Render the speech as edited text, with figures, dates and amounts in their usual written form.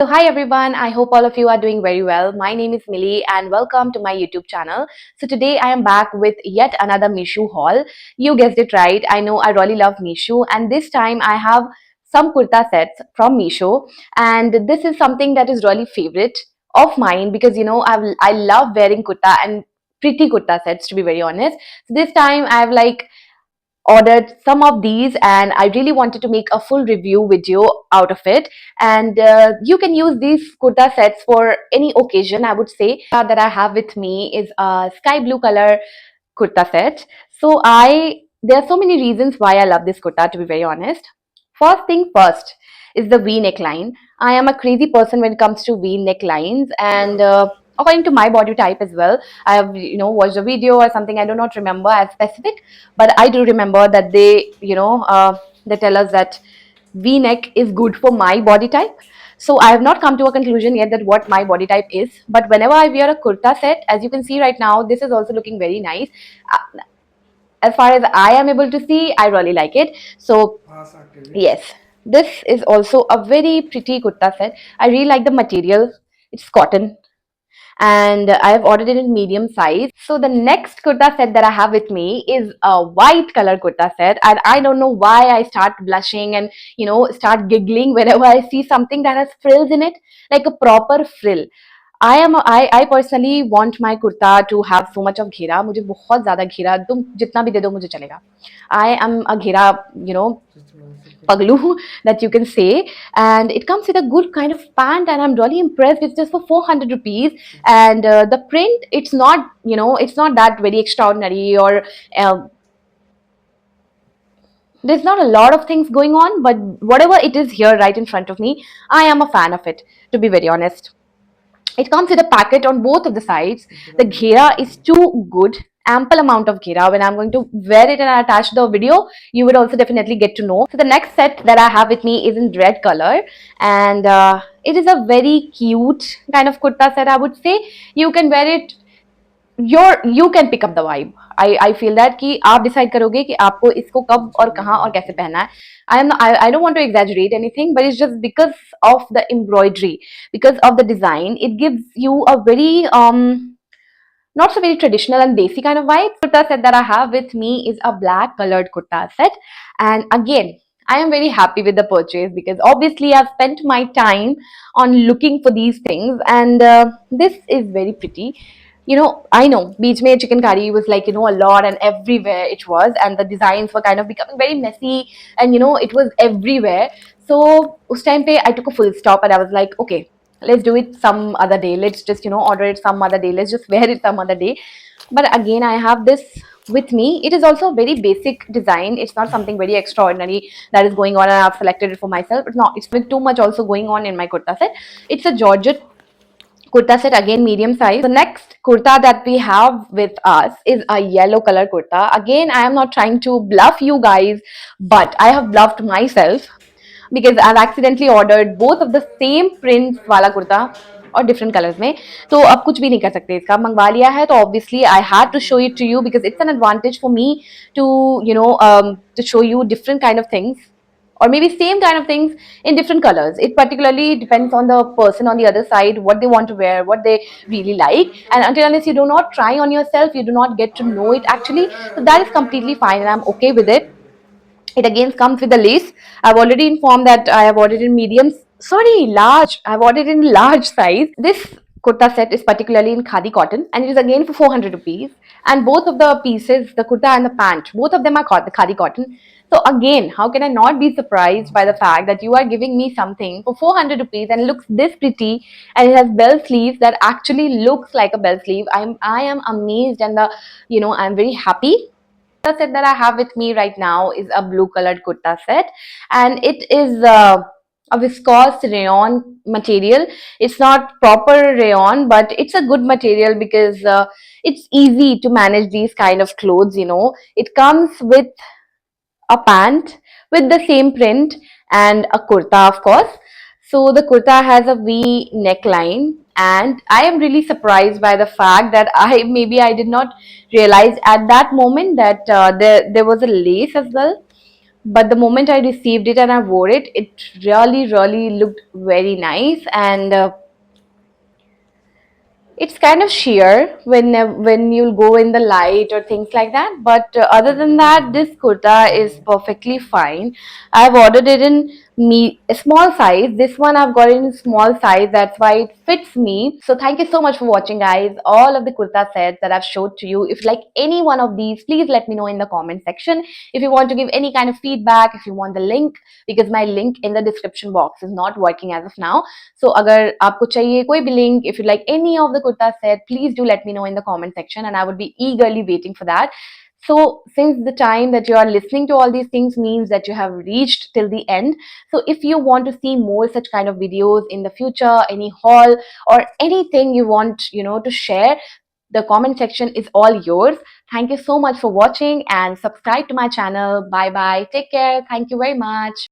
So hi everyone, I hope all of you are doing very well. My name is Millie and welcome to my YouTube channel. So today I am back with yet another Mishu haul. You guessed it right. I know I really love Mishu and this time I have some kurta sets from Mishu, and this is something that is really favorite of mine because I love wearing kurta and pretty kurta sets, to be very honest. So this time I have ordered some of these and I really wanted to make a full review video out of it, and you can use these kurta sets for any occasion. I would say that I have with me is a sky blue color kurta set. So I there are so many reasons why I love this kurta, to be very honest. First thing first is the V neckline. I am a crazy person when it comes to V necklines, and according to my body type as well. I have watched a video or something. I do not remember as specific, but I do remember that they tell us that V neck is good for my body type. So I have not come to a conclusion yet that what my body type is. But whenever I wear a kurta set, as you can see right now, this is also looking very nice. As far as I am able to see, I really like it. So yes, this is also a very pretty kurta set. I really like the material. It's cotton and I have ordered it in medium size. So the next kurta set that I have with me is a white color kurta set, and I don't know why I start blushing and start giggling whenever I see something that has frills in it, like a proper frill. I personally want my kurta to have so much of घेरा. मुझे बहुत ज़्यादा घेरा, तुम जितना भी दे दो मुझे चलेगा. I am a घेरा, paglu that you can say, and it comes with a good kind of pant, and I'm really impressed. It's just for 400 rupees, and the print, it's not that very extraordinary, or there's not a lot of things going on, but whatever it is here right in front of me, I am a fan of it, to be very honest. It comes with a packet on both of the sides. The ghera is too good, ample amount of ghera. When I'm going to wear it and I attach the video, you would also definitely get to know. So the next set that I have with me is in red color, and it is a very cute kind of kurta set, I would say. You can wear it, you can pick up the vibe. I feel that कि आप decide करोगे कि आपको इसको कब और कहाँ और कैसे पहनना है. I don't want to exaggerate anything, but it's just because of the embroidery, because of the design, it gives you a very not so very traditional and desi kind of vibe. Kurta set that I have with me is a black colored kurta set, and again, I am very happy with the purchase because obviously I've spent my time on looking for these things, and this is very pretty. I know beach mein chicken curry was like a lot, and everywhere it was, and the designs were kind of becoming very messy, and it was everywhere. So us time pe I took a full stop and I was like, okay, let's do it some other day. Let's just order it some other day. Let's just wear it some other day. But again, I have this with me. It is also a very basic design. It's not something very extraordinary that is going on, and I've selected it for myself. It's not, it's been too much also going on in my kurta set. It's a georgette kurta set, again medium size. The next kurta that we have with us is a yellow color kurta. Again, I am not trying to bluff you guys, but I have bluffed myself because I've accidentally ordered both of the same print वाला कुर्ता और different colors में. तो अब कुछ भी नहीं कर सकते, इसका मंगवा लिया है तो obviously I had to show it to you because it's an advantage for me to to show you different kind of things, or maybe same kind of things in different colors. It particularly depends on the person on the other side, what they want to wear, what they really like, and until unless you do not try on yourself, you do not get to know it actually. So that is completely fine and I'm okay with it. It again comes with a lace. I've already informed that I have ordered in mediums. Sorry, large. I've ordered in large size. This kurta set is particularly in khadi cotton, and it is again for 400 rupees. And both of the pieces, the kurta and the pant, both of them are khadi cotton. So again, how can I not be surprised by the fact that you are giving me something for 400 rupees and looks this pretty, and it has bell sleeves that actually looks like a bell sleeve. I am amazed, and I'm very happy. The set that I have with me right now is a blue colored kurta set, and it is a viscose rayon material. It's not proper rayon, but it's a good material because it's easy to manage these kind of clothes. It comes with a pant with the same print and a kurta, of course. So the kurta has a V neckline, and I am really surprised by the fact that I did not realize at that moment that there was a lace as well. but the moment I received it and I wore it, it really looked very nice. And it's kind of sheer when you'll go in the light or things like that, but other than that, this kurta is perfectly fine. I've ordered it in a small size. This one I've got it in small size, that's why it fits me. So thank you so much for watching, guys. All of the kurta sets that I've showed to you, if you like any one of these, please let me know in the comment section. If you want to give any kind of feedback, if you want the link, because my link in the description box is not working as of now. So अगर आपको चाहिए कोई भी link, if you like any of the kurta set, please do let me know in the comment section, and I would be eagerly waiting for that. So since the time that you are listening to all these things means that you have reached till the end, so if you want to see more such kind of videos in the future, any haul or anything you want, to share, the comment section is all yours. Thank you so much for watching and subscribe to my channel. Bye bye, take care, thank you very much.